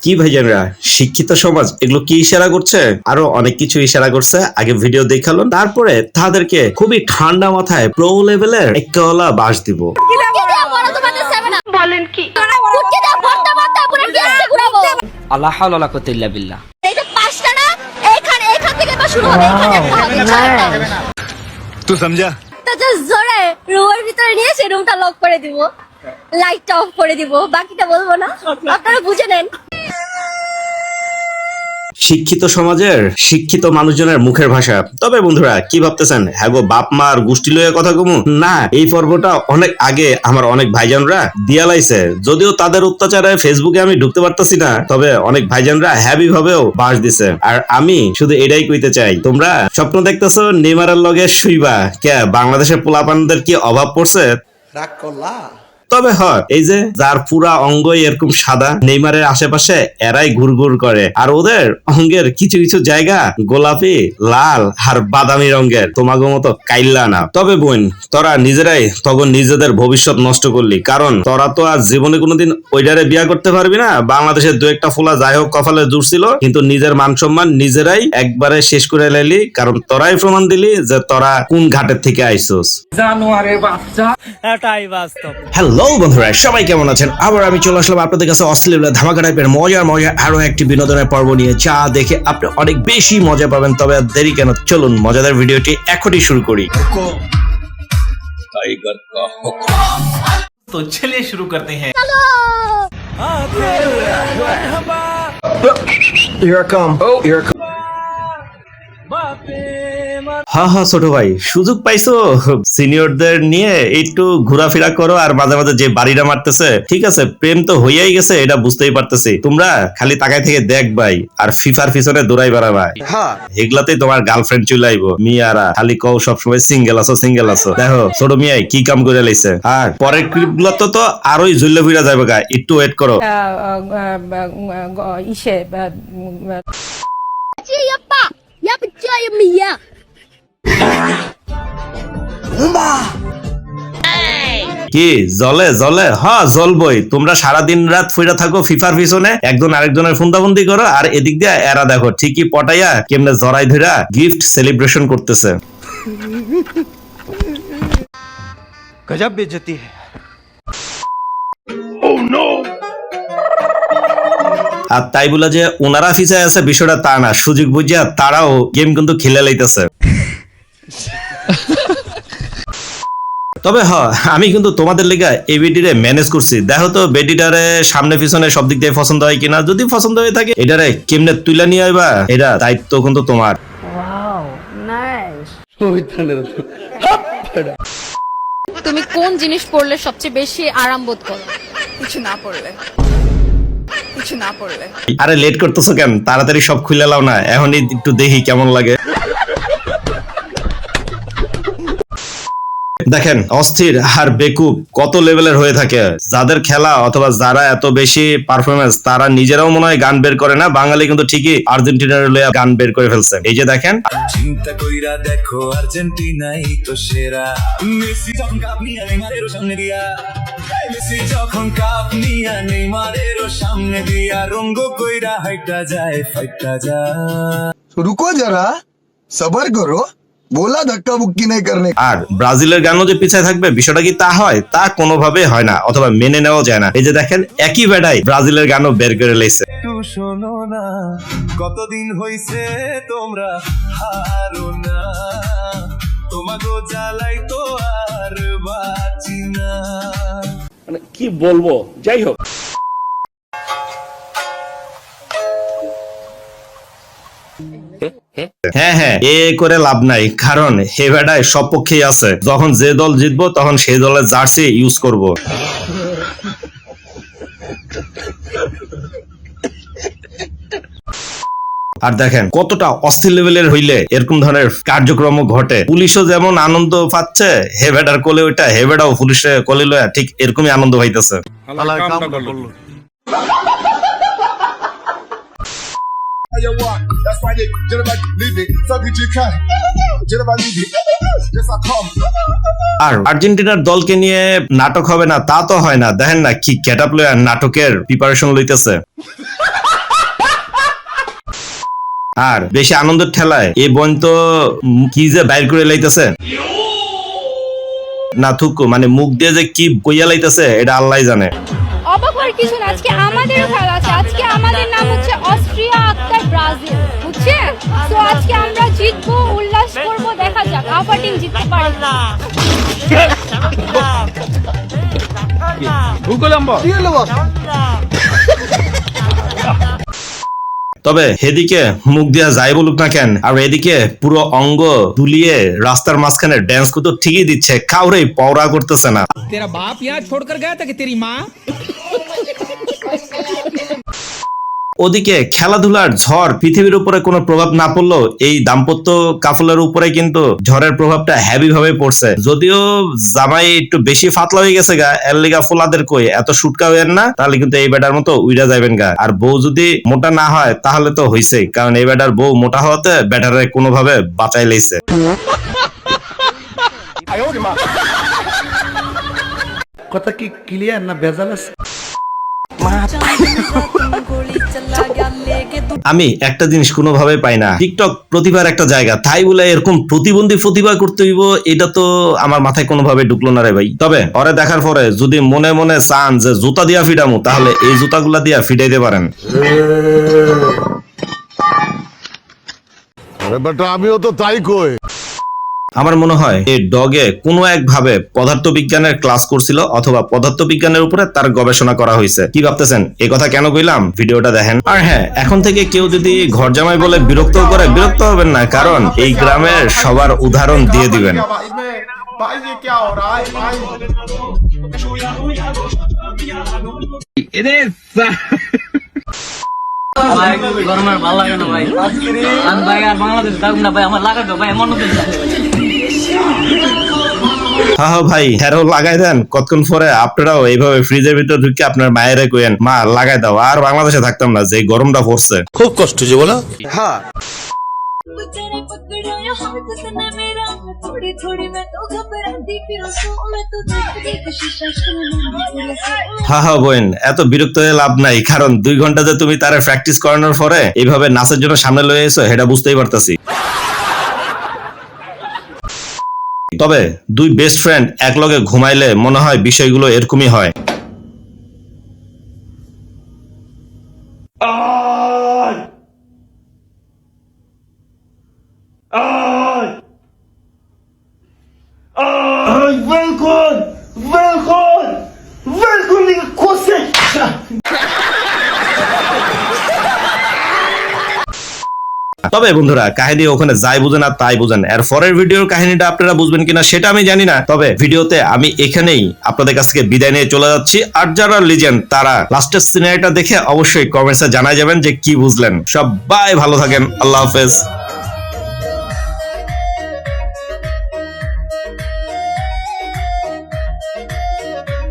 কি ভাইজানরা, শিক্ষিত সমাজ এগুলো কি ইশারা করছে? আরো অনেক কিছু ইশারা করছে। আগে ভিডিও দেখালো, তারপরে তাদেরকে খুবই ঠান্ডা মাথায় প্রো লেভেলের একলা বাস দিব। বলেন কি আল্লাহ হাওলা ওয়ালা কুওয়াতা ইল্লা বিল্লাহ। এইটা পাঁচটা না, এইখান থেকে বা শুরু হবে, এখানে একটা হবে। तू समझा? তো জাস্ট জোরে রুমের ভিতরে নিয়ে সেই রুমটা লক করে দিব, লাইটটা অফ করে দিব, বাকিটা বলবো না, আপনারা বুঝে নেন। শিক্ষিত সমাজের শিক্ষিত মানুষজনের মুখের ভাষা। তবে বন্ধুরা কি ভাবতেছেন, হ্যাঁ গো বাপ মা আর গোষ্ঠী লইয়া কথা কমু না? এই পর্বটা অনেক আগে আমার অনেক ভাইজানরা দিয়া লাইছে। যদিও তাদের অত্যাচারে ফেসবুকে আমি ঢুকতে পারতাছি না, তবে অনেক ভাইজানরা হ্যাভি ভাবেও বাস দিছে। আর আমি শুধু এটাই কইতে চাই, তোমরা স্বপ্ন দেখতেছো নেইমারের লগে শুইবা, কে বাংলাদেশের পোলাপানদের কি অভাব পড়ছে? রাগ করলা? তবে হয় এই যে যার পুরা অঙ্গই এরকম সাদা, নেইমারের আশেপাশে এরাই ঘুরঘুর করে, আর ওদের অঙ্গের কিছু কিছু জায়গা গোলাপি, লাল আর বাদামি রঙের, তোমাগো মতো কাইল্লা না। তবে বোন, তোরা নিজেরাই তখন নিজেদের ভবিষ্যৎ নষ্ট করলি, কারণ তোরা তো আর জীবনে কোনোদিন ওইটারে বিয়া করতে পারবি না। বাংলাদেশের দু একটা ফুলা যাই হোক কপালে জুড়ছিল, কিন্তু নিজের মান সম্মান নিজেরাই একবারে শেষ করে লাইলি, কারণ তোরাই প্রমাণ দিলি যে তোরা কোন ঘাটের থেকে আইসোস। জানোয়ারের বাচ্চা, এটাই বাস্তব। হ্যালো বন্ধুরা, সবাই কেমন আছেন? আবার আমি চলে আসলাম আপনাদের কাছে অশ্লীল ধামাকা টাইপের মজার আরো একটি বিনোদনের পর্ব নিয়ে, যা দেখে আপনি অনেক বেশি মজা পাবেন। তবে আর দেরি কেন, চলুন মজাদার ভিডিওটি এখনই শুরু করি। तो चलिए शुरू करते हैं। Here I come. Oh, here I come. হ্যাঁ হ্যাঁ ছোট ভাই, সুযোগ পাইছো সিনিয়রদের নিয়ে একটু ঘোরাফেরা করো, আর মাঝে মাঝে যে বাড়িটা মারতেছে, ঠিক আছে প্রেম তো হইয়াই গেছে, এটা বুঝতেই পারতেছি। তোমরা খালি তাকাই থেকে দেখ ভাই, আর ফিফার পিছনে দৌড়াই বেড়াবা, এগুলাতেই তোমার গার্লফ্রেন্ড চলে আইবো। মিয়ারা খালি কও সবসময় সিঙ্গেল আছো সিঙ্গেল আছো। দেখো ছোট মিয়াই কি কাম করে লাইছে। আর পরের ক্লিপ গুলো তো আরোই ঝুল্লে ফিরা যাবে গা, একটু ওয়েট করো। কি জলে জলে? হ্যাঁ জলবই। তোমরা সারাদিন রাত ফিরা থাকো ফিফার পিছনে, একজন আরেকজনের ফোনদাবন্দি করো, আর এদিক দিয়ে এরা দেখো ঠিকই পটাইয়া কেমনে জড়াই ধরা গিফট সেলিব্রেশন করতেছে। गजब बेइज्जती है। আর তাই বলে যে ওনারা ফিসে আছে বিষয়টা তা না, সুযোগ বুঝিয়া তারাও গেম কিন্তু খেলে লাইতেছে। তবে আমি কিন্তু তোমাদের লেগে এই বেডিরে ম্যানেজ করছি। দেখো তো বেডিটারে সামনে পিছনে সব দিক দিয়ে পছন্দ হয় কিনা। যদি পছন্দ হয়ে থাকে এটারে কেমনে তুলে নিয়ে আইবা, এটা দায়িত্ব কিন্তু তোমার। তুমি কোন জিনিস পড়লে সবচেয়ে বেশি আরাম বোধ করো? কিছু না পড়লে। আরে লেট করতেছো কেন? তাড়াতাড়ি সব খুলে লাও না, এখনই একটু দেখি কেমন লাগে। দেখেন অস্থির আর বেকুব কত লেভেলের হয়ে থাকে যাদের খেলা, অথবা যারা এত বেশি পারফরমেন্স, তারা নিজেরাও মনে হয় গান বের করে না। বাঙালি কিন্তু ঠিকই আর্জেন্টিনার লইয়া গান বের করে ফেলছে। এই যে দেখেন, চিন্তা কইরা দেখো আর্জেন্টিনাই তো সেরা। মেসি যখন কাপ নিয়ে নেইমারের সামনে দিয়া, মেসি যখন কাপ নিয়ে নেইমারের সামনে দিয়া, রঙ্গ কইরা হাইটা যায় ফাইটা যায়। रुको जरा, सबर करो, बोला धक्का बुक्की नहीं करने। আর ব্রাজিলের গানও যে পিছায় থাকবে, বিষয়টা কি তা হয়? তা কোনোভাবে হয় না, অথবা মেনে নেওয়া যায় না। এই যে দেখেন একই বেড়াই ব্রাজিলের গানও বের করে লাইছে। একটু শোনো না, কতদিন হইছে তোমরা হারো না, তোমাগো জ্বালাই তো আর বাঁচি না। মানে কি বলবো, যাই হোক। হ্যাঁ হ্যাঁ, এ করে লাভ নাই, কারণ হে বেড়ায় সব পক্ষেই আছে। যখন যে দল জিতবো তখন সেই দলের জার্সি ইউজ করব। আর দেখেন কতটা অস্থির লেভেলের হইলে এরকম ধরনের কার্যক্রম ঘটে। পুলিশও যেমন আনন্দ পাচ্ছে, হে বেড়ার কোলে ওইটা, হে বেড়াও পুলিশের কোলে লয়া ঠিক এরকমই আনন্দ হইতেছে। That's why they leave it. So could you cut? Leave it. Yes, I come. আর আর্জেন্টিনার দলকে নিয়ে নাটক হবে না তা তো হয় না, দেখেন না কি গেটআপ লয়া নাটকের প্রিপারেশন লইতেছে। আর বেশি আনন্দের ঠেলায় এই বোন তো কি যে বাইর করে লাইতেছে না, থুকু মানে মুখ দিয়ে যে কি কইয়া লাইতেছে এটা আল্লাহই জানে। অবাক হওয়ার কিছু না, আজকে আমাদেরও খেলা আছে। আজকে আমাদের নাম হচ্ছে অস্ট্রিয়া আক্তার ব্রাজিল, বুঝছেন? তো আজকে আমরা জিতবো, উল্লাস করবো, দেখা যাক আফা টিম জিততে পারে না। তবে এদিকে মুখ দিয়া যাই বলুক না কেন, আর এদিকে পুরো অঙ্গ দুলিয়ে রাস্তার মাঝখানে ড্যান্স করতে ঠিকই দিচ্ছে, কাউরে পওরা করতেছে না। तेरा बाप यहाँ छोड़कर गया था कि तेरी माँ? ওদিকে খেলাধুলার ঝড় পৃথিবীর উপরে কোনো প্রভাব না পড়লেও এই দাম্পত্য কাফলের উপরে কিন্তু ঝড়ের প্রভাবটা হেভি ভাবে পড়ছে। যদিও জামাই একটু বেশি ফাতলা হয়ে গেছে গা, এর লিগা ফুলাদের কই এত শুটকা হইয়েন না, তাহলে কিন্তু এই বেটার মতো উইরা যাবেন গা। আর বউ যদি মোটা না হয় তাহলে তো হইছেই, কারণ এই বেটার বউ মোটা হওয়াতে বেটারে কোনোভাবে বাঁচাই লাইছে। কথা কি ক্লিয়ার না ভেজাল আছে? আমি একটা জিনিস কোনোভাবে পাই না, টিকটক প্রতিভার একটা জায়গা, তাই বলে এরকম প্রতিবন্ধী প্রতিভা করতে হইব এটা তো আমার মাথায় কোনোভাবে ঢুকলো না রে ভাই। তবে পরে দেখার পরে যদি মনে মনে চান যে জুতা দিয়া ফিডামু, তাহলে এই জুতাগুলা দিয়া ফিডাইতে পারেন। বেটা আমিও তো তাই কই। আমার মনে হয় এই ডগে কোনো একভাবে পদার্থবিজ্ঞানের ক্লাস করছিল অথবা পদার্থবিজ্ঞানের উপরে তার গবেষণা করা হয়েছে। কি ভাবতেছেন এই কথা কেন কইলাম, ভিডিওটা দেখেন। আর হ্যাঁ, এখন থেকে কেউ যদি ঘর জামাই বলে বিরক্ত করে, বিরক্ত হবেন না, কারণ এই গ্রামের সবার উদাহরণ দিয়ে দিবেন। গরমের ভালো লাগে না ভাই, আমি ভাই আর বাংলাদেশ থাকুন না ভাই, আমার লাগাতো ভাই এমন হ্যাঁ ভাই, হ্যারো লাগাই দেন। কতক্ষণ পরে আপনারাও এইভাবে ফ্রিজের ভিতর ঢুকে আপনার মায়েরে কইেন মা লাগাই দাও, আর বাংলাদেশে থাকতাম না, যে গরমটা পড়ছে। খুব কষ্ট যে বলো। হ্যাঁ হ্যাঁ হ্যাঁ বোন, এত বিরক্ত হয়ে লাভ নাই, কারণ 2 ঘন্টা যে তুমি তারে প্র্যাকটিস করানোর পরে এইভাবে নাচের জন্য সামনে লয়ে এসো, এটা বুঝতেই পারতাছি। তবে 2 বেস্ট ফ্রেন্ড একলগে ঘুমাইলে মনে হয় বিষয়গুলো এরকমই হয়। তবে বন্ধুরা, কাহিনী ওখানে যাই বুঝেন আর তাই বুঝেন, এর পরের ভিডিওর কাহিনীটা আপনারা বুঝবেন কিনা সেটা আমি জানি না। তবে ভিডিওতে আমি এখানেই আপনাদের কাছ থেকে বিদায় নিয়ে চলে যাচ্ছি। আর যারা লিজেন্ড তারা লাস্টের সিনারিটা দেখে অবশ্যই কমেন্টসে জানাই যাবেন যে কি বুঝলেন। সবাই ভালো থাকেন, আল্লাহ হাফেজ।